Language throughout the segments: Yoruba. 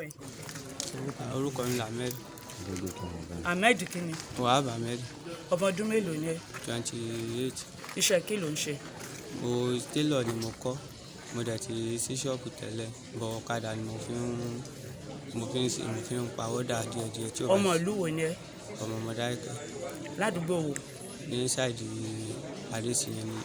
ẹ? Orúkọ mi Ahmed. Ahmed kini? Wahab Ahmed. Ọmọ ọdún mélòó ni ẹ? 28. Iṣẹ́ kí ló ń ṣe? Mo tailor ni mo kọ́. Mo dẹ̀ ti sí ṣọ́ọ̀bù tẹ́lẹ̀. Bọ̀ ọ̀kadà ni mo fi ń pa ọ́dà díẹ̀díẹ̀ tí ó bá. Ọmọ ìlú wo ni ẹ? Ọmọ Mọdákẹ́kẹ́. Ládùúgbò wo? Ní sáìdì Adésìyẹn ni.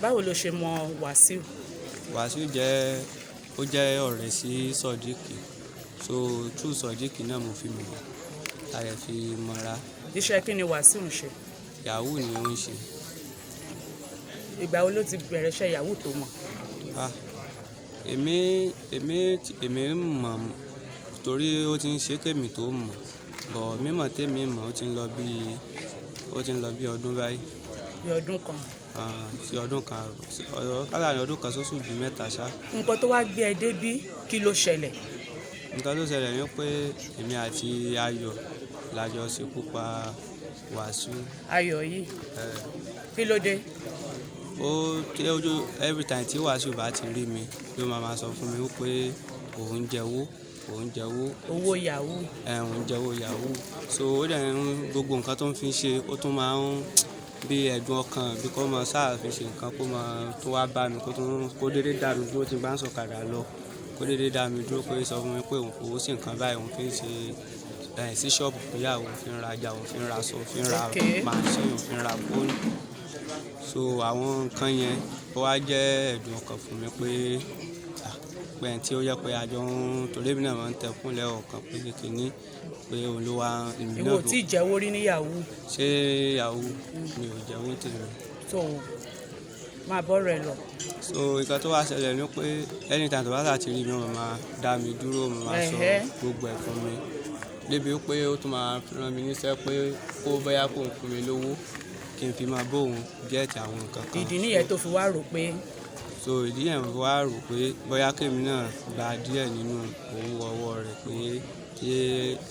Báwo lo ṣe mọ Wasiu? Wasiu jẹ́ ọ̀rẹ́ sí Sodiq. So through Sodiq náà mo fi mọ̀. A lè fi mọ̀ra. Iṣẹ́ kí ni Wasiu ń ṣe? Yahoo ni ó ń ṣe. Ìgbà wo ló ti bẹ̀rẹ̀ iṣẹ́ Yahoo tó mọ̀? Èmi mọ̀ torí ó ti ń ṣe kémi tó mọ̀. Bọ̀ mímọ̀ tèmi mọ̀ ó ti ń lọ bí ọdún báyìí. Bí ọdún kan. Sí ọdún kan. Kálá ní ọdún kan sóṣù bíi mẹ́ta ṣá. Nǹkan tó wá gbé ẹ débí kí ló ṣẹlẹ̀? Nǹkan tó ṣẹlẹ̀ ni pé èmi àti Ayọ̀ la jọ ṣekú pa Wasiu. Ayọ̀ yìí. Kí ló dé? Every time tí Wasiu bá ti rí mi ló máa sọ fún mi wípé òun jẹ́wọ́. Owó Yahoo. Òun jẹ́wọ́ Yahoo. So ó dẹ̀ gbogbo nǹkan tó ń fi ṣe ó tún máa ń bí ẹ̀dùn ọkàn bí kò mọ sáà fi ṣe nǹkan kó máa tó wá bá mi kó dédé dá mi dúró tí bá ń sọ̀kadà lọ. Kó dédé dá mi dúró pé sọ fún mi pé òun kò sí nǹkan báyìí òun fi ń ṣe sí ṣọ́ọ̀bù bóyá òun fi ń rajà òun fi ń ra aṣọ òun fi ń ra machine òun fi ń ra fóònù. So àwọn nǹkan yẹn ó wá jẹ́ ẹ̀dùn ọkàn fún mi pé ẹni tí ó yẹ pé àjọ ń torí èmi náà máa ń tẹkùn lẹ́ọ̀kan pé kìíní pé òun ló wá èmi náà. Ìwọ tí jẹ́wọ́ rí ní Yahoo? Ṣé Yahoo mi ò jẹ́wọ́ tèmi. So máa bọ́ rẹ̀ lọ. So nǹkan tó wá ṣẹlẹ̀ ni pé anytime tó bá láti rí mi wọ́n máa dá mi dúró wọ́n máa sọ gbogbo ẹ̀ fún mi. Débi pé ó tún máa rán mi níṣẹ́ pé kó bóyá kó ń fún mi lówó kí n fi máa bóun gẹ́ẹ̀tì àwọn nǹkan kan. Ìdí nìyẹn tó fi wá rò pé. So ìdí yẹn fi wá rò pé bóyá kémi náà gba díẹ̀ nínú owó ọwọ́ rẹ̀ pé tí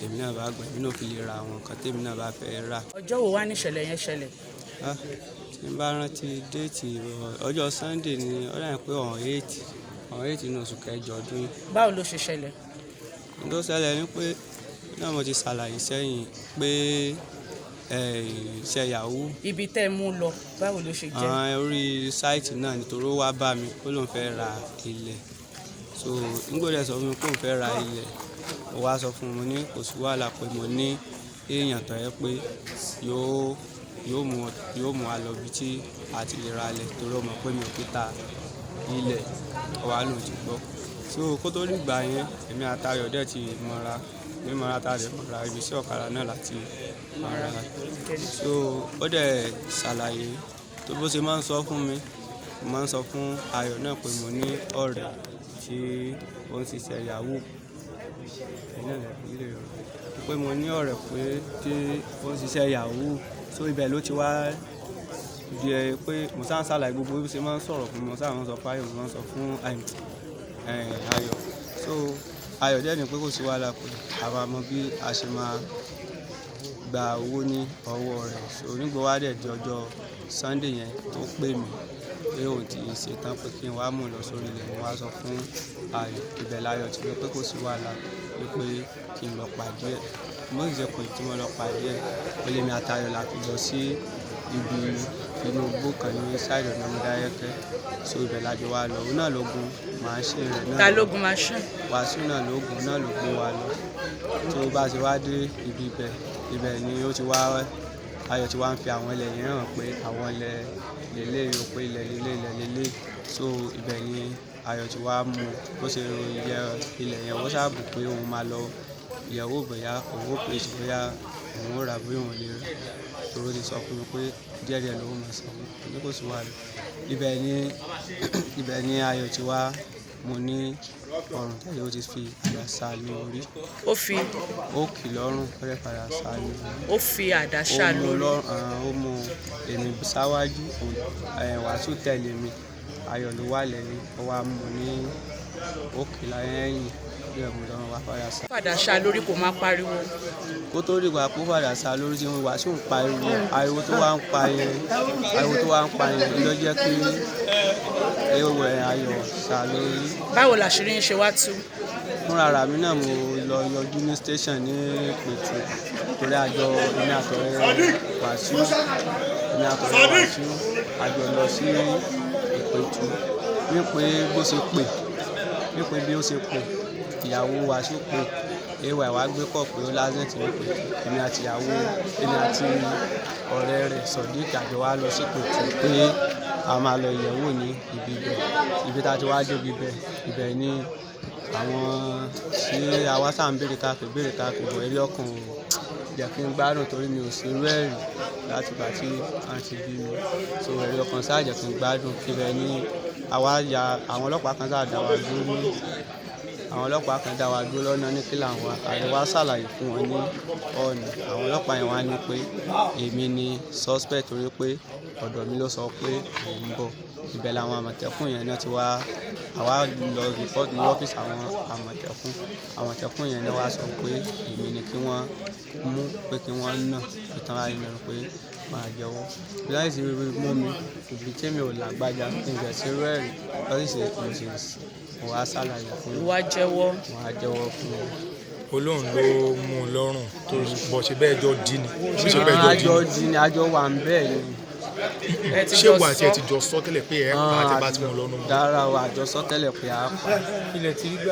èmi náà bá gbà èmi náà fi lè ra àwọn nǹkan tèmi náà bá fẹ́ rà. Ọjọ́ wo wá ní ìṣẹ̀lẹ̀ yẹn ṣẹlẹ̀? Tí n bá rántí déètì ọjọ́ Sunday ni ó dà pé on 8 nínú oṣù kẹjọ ọdún yìí. Báwo ló ṣe ṣẹlẹ̀? Ohun tó ṣẹlẹ̀ ni pé náà mo ti ṣàlàyé sẹ́yìn pé iṣẹ́ Yahoo. Ibi tẹ́ ẹ mú lọ báwo ló ṣe jẹ́? Orí sáìtì náà nítorí ó wá bá mi ó lóun fẹ́ ra ilẹ̀. So nígbà tó sọ fún mi pé òun fẹ́ ra ilẹ̀ ó wá sọ fún mi ní kò sí wàhálà pé mo ní èèyàn tó yẹ pé yóò mú wa lọ bí tí a ti lè ra ilẹ̀ torí ó mọ̀ pé mi ò fi ta ilẹ̀ ọwá lòun ti gbọ́. So kó tó dìgbà yẹn èmi àtayọ̀ dẹ̀ ti mọ̀ra mímọ̀ra tàdé mọ̀ra ibi sí ọ̀kadà náà láti mọ̀ra. So ó dẹ̀ ṣàlàyé tó bó ṣe máa ń sọ fún mi mo máa ń sọ fún Ayọ̀ náà pé mo ní ọ̀rẹ́ tí ó ń ṣiṣẹ́ Yahoo. Pé mo ní ọ̀rẹ́ pé tí ó ń ṣiṣẹ́ Yahoo. So ibẹ̀ ló ti wá di pé mo sáà ń ṣàlàyé gbogbo bí ṣe máa ń sọ̀rọ̀ fún mi mo sáà ń sọ fún Ayọ̀ mo máa ń sọ fún Ayọ̀. So Ayọ̀ dẹ̀ ní pé kò sí wàhálà pé àwa mọ bí a ṣe máa gba owó ní ọwọ́ rẹ̀. So nígbà wá dẹ̀ di ọjọ́ Sunday yẹn tó pè mí pé òun ti ṣetán pé kí n wá mú lọ sórí ilẹ̀ mo wá sọ fún Ayọ̀. Ibẹ̀ láyọ̀ ti rí pé kò sí wàhálà pé kí n lọ pàdé ẹ̀. Mo sì jẹ́ pé tí mo lọ pàdé ẹ̀ ó lé mi àtayọ̀ láti lọ sí ibi inú igbó kan ní sáìdì ọ̀nà Mọdákẹ́kẹ́. So ibẹ̀ lájọ wá lọ òun náà ló gun machine rẹ̀ náà. Ta ló gun machine? Wasiu náà ló gun náà ló gbé wa lọ. Tí ó bá ti wá dé ibi ibẹ̀ ni ó ti wá Ayọ̀ ti wá ń fi àwọn ilẹ̀ yẹn hàn pé àwọn ilẹ̀ lélẹ̀ yóò pé ilẹ̀ lélẹ̀. So ibẹ̀ ni Ayọ̀ ti wá mú bó ṣe yẹ ilẹ̀ yẹn wọ́n ṣàbù pé òun máa lọ yẹ̀wò bóyá owó pèsè bóyá òun ó rà bóyá òun lè rà. Torí ó ti sọ fún mi pé díẹ̀díẹ̀ lówó máa san ní kò sí wàhálà. Ibẹ̀ ni Ayọ̀ ti wá mo ní ọrùn tẹ́lẹ̀ ó ti fi àdá sá lórí. Ó kì lọ́rùn ó dẹ̀ padà sá lórí. Ó fi àdá sá lórí. Ó mú èmi sáwájú Wasiu tẹ̀lé mi Ayọ̀ ló wà lẹ́yìn ó wá mú ní òkè lẹ́yìn bí ẹ̀mú lọ́rùn wá padà sá. Padà sá lórí kò máa pariwo. Kó tó dìgbà kó padà sá lórí tí Wasiu ń pariwo ariwo tó wá ń pa yẹn ló jẹ́ pé Ayọ̀ sá lórí. Báwo làṣírí ń ṣe wá tú? fúnra ara mi náà mo lọ yọjú ní station ní Ìpẹ̀tù torí àjọ èmi àtọ̀rẹ́ Wasiu àjọ lọ sí Ìpẹ̀tù wípé bí ó ṣe pè ìyàwó Wasiu pé ewa ìwà gbé kọ̀ pé ó lásìkò wípé èmi àti ọ̀rẹ́ rẹ̀ Sodiq àjọ wa lọ sí Ìpẹ̀tù pé a máa lọ yẹ̀wò ní ibi tá a ti wá dé ibẹ̀ ni àwọn tí àwa sáà ń béèrè káàkiri bọ̀ ẹ̀rí ọkàn ò jẹ́ kí n gbádùn torí mi ò sí irú ẹ̀rí láti ìgbà tí a ti bí mi so ẹ̀rí ọkàn sáà jẹ́ kí n gbádùn ibẹ̀ ni àwọn ọlọ́pàá kan sáà dá wa dúró lọ́nà ní kílà wa àríwá ṣàlàyé fún wọn ní ọ̀nà àwọn ọlọ́pàá yẹn wá ní pé èmi ni suspect torí pé ọ̀dọ̀ mi ló sọ pé òun bọ̀ ibẹ̀ làwọn àmọ̀tẹ́kùn yẹn náà ti wá àwa lọ report ní ọ́fíìsì àwọn àmọ̀tẹ́kùn yẹn náà wá sọ pé èmi ni kí wọ́n mú pé kí wọ́n nà ìtàn ayé náà pé máa jẹ́wọ́ láì sí mú mi ibi tí mi ò lágbájá nígbà tí rú ẹ̀rí lọ́sí ṣe mo wá ṣàlàyé fún wá jẹ́wọ́ fún mi. Olóhùn ló mú un lọ́rùn tó bọ̀ ṣe bẹ́ẹ̀ jọ dí ni. àjọ wà ń bẹ́ẹ̀ ni. ṣé wà tí ẹ ti jọ sọ tẹ́lẹ̀ pé ẹ pa àti bá ti mú lọ́nu. dára wa àjọ sọ tẹ́lẹ̀ pé a pa.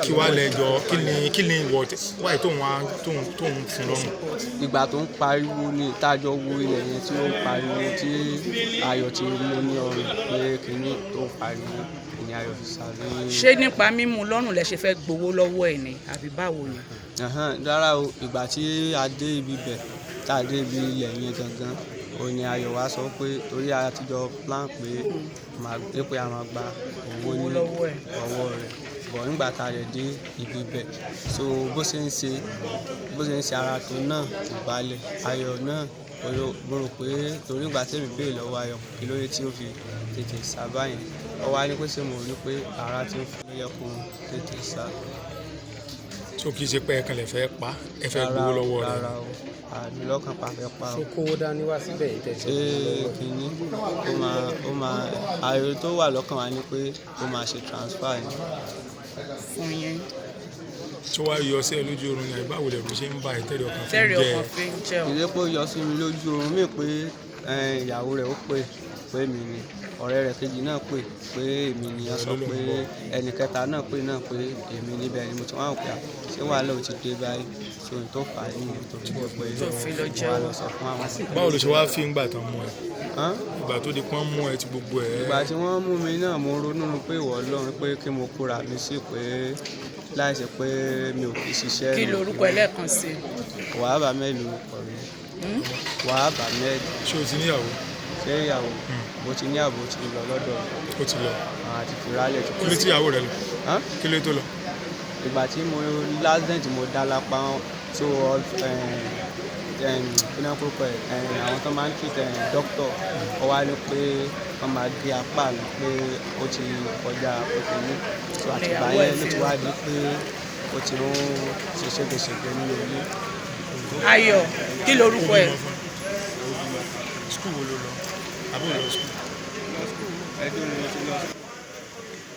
kí wàá lẹ́jọ́ kí ni ìwọ wáyé tóun fún lọ́rùn. ìgbà tó ń pariwo ní ìtajọ wo ilẹ̀ yẹn tí ó ń pariwo tí Ayọ̀ ti mú ní ọrùn pé kínní tó pariwo ní Ayọ̀ fi sáré. ṣé nípa mímú lọ́rùn lẹ ṣe fẹ́ gbowó lọ́wọ́ ẹ̀ ni àbí báwo ni. dára o ìgbà tí a dé ibi bẹ̀ tá a dé ibi ilẹ̀ yẹn gangan ó ní Ayọ̀ wá sọ pé torí àtijọ́ plan pé a máa gba owó ní ọwọ́ rẹ̀ bọ̀ nígbà tá a rẹ̀ dé ibi bẹ̀ so bó ṣe ń ṣe ara tó náà kò balẹ̀ Ayọ̀ náà mo rò pé torí ìgbà tẹ́mi béèrè lọ́wọ́ Ayọ̀ kí ló dé tí ó fi tètè sá báyìí ó wá ní pé ṣé mo rí pé ara ti ń fún yẹ kó tètè sá. tó kì í ṣe pé ẹ kàn lè fẹ́ pa ẹ fẹ́ gbowó lọ́wọ́ rẹ̀. rárá o àmì lọ́kàn pa fẹ́ pa o. so kówó dání wá síbẹ̀ yìí tẹ̀sí. kìíní ó máa Ayọ̀ tó wà lọ́kàn wa ni pé ó máa ṣe transfer yẹn. fún yín. tó wá yọ sí ẹ lójú oorun ni báwo lè ro ṣe ń bá ìtẹ́rẹ̀ ọkàn fi ń jẹ́ ìdí pé ó yọ sí mi lójú oorun mi pé ìyàwó rẹ̀ ó pè mí ni ọ̀rẹ́ rẹ̀ kejì náà pé èmi ni wọ́n sọ pé ẹnì kẹta náà pé èmi níbẹ̀ ni mo ti wá ń pè á ṣé wàhálà ò ti dé báyìí so n tó fà á nìyẹn tó fi pé wàá lọ sọ fún àwọn. báwo ló ṣe wá fi ń gbà tán mú ẹ ìgbà tó di pọ́n mú ẹ ti gbogbo ẹ. ìgbà tí wọ́n mú mi náà mo ronú pé ìwọ Ọlọ́run pé kí mo kóra mi sí pé láìsí pé mi ò fi ṣiṣẹ́. kí lorúkọ ẹlẹ́ẹ̀kan sí. Wahab Ahmed lorúkọ mi. Wahab Ahmed. ṣé o ti níyàwó. ṣé ìyàwó mo ti níyàwó ti lọ lọ́dọ̀ mi. ó ti lọ. àti fìrálẹ̀ ti kú. kí ló tí ìyàwó rẹ lọ. kí ló tó lọ. ìgbà tí mo lásìdẹ̀ntì mo dá lápá tó kí náà kókó àwọn tó máa ń treat dókítà ó wá ní pé wọ́n máa gé apá mi pé ó ti kọjá pépé ní so àtìgbà yẹn ló ti wá di pé ó ti ń ṣe ségesège nínú ilé. Ayọ̀ kí lorúkọ ẹ. skul wo ló lọ àbúrò lọ skul. ẹjọ́ ni mo ti lọ.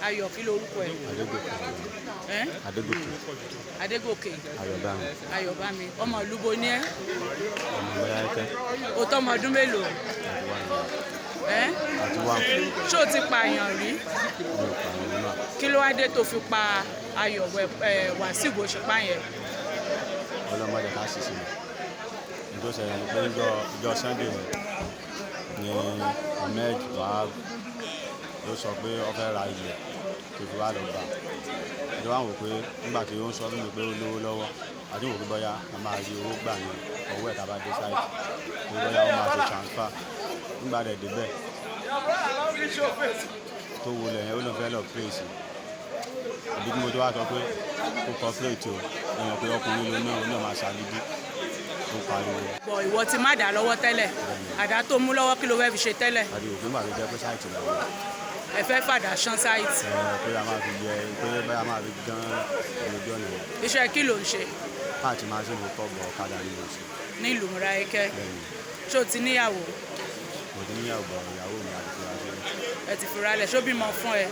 Ayọ̀ kí lorúkọ ẹ. Adégòkè. Ayọ̀bámi ọmọ ìlú bo ni ẹ. o tó ọmọ ọdún mélòó. ṣé o ti pààyàn rí. kí ló wá dé tó fi pa Ayọ̀ Wasiu bó ṣe pààyàn. ọlọ́mọdé ká sì sí mi tó ṣẹlẹ̀ ní pé ìjọ Sunday ni Ahmed Wahab ló sọ pé ó fẹ́ ra ilẹ̀ tó fi wá lọ gbà ìjọ wà wò pé nígbà tí ó ń sọ fún mi pé ó lówó lọ́wọ́ àti wò pé bóyá a máa rí owó gbà ní ọwọ́ ẹ̀ tá a bá dé sáìtì pé bóyá ó máa ṣe transfer nígbà rẹ̀ débẹ̀ tó wọlé yẹn ó lọ fẹ́ lọ pèsè ìdí tí mo tó wá sọ pé kó cooperate o èèyàn pé ọkùnrin ló náà máa ṣàgídí ó pariwo. bọ̀ ìwọ ti má dà lọ́wọ́ tẹ́lẹ̀ àdá tó mú lọ́wọ́ kí ló fẹ́ fi ṣe tẹ́lẹ̀. àti òfin gbà tó jẹ́ pé sáìtì lọ́wọ́. ẹ fẹ́ fàdà ṣán sáìtì. pé a máa fi jẹ pé báyà máa fi gán ojú ọ̀nà yẹn. iṣẹ́ kí ló ń ṣe. káàtì máa ṣe mo kọ́ bọ̀ ọ̀kadà ní oṣù. ní ìlú Mọdákẹ́kẹ́. ṣé o ti níyàwó. mo ti níyàwó bọ̀ ìyàwó mi àti fúra sílẹ̀. ẹ ti fura lẹ̀ ṣó bímọ fún ẹ.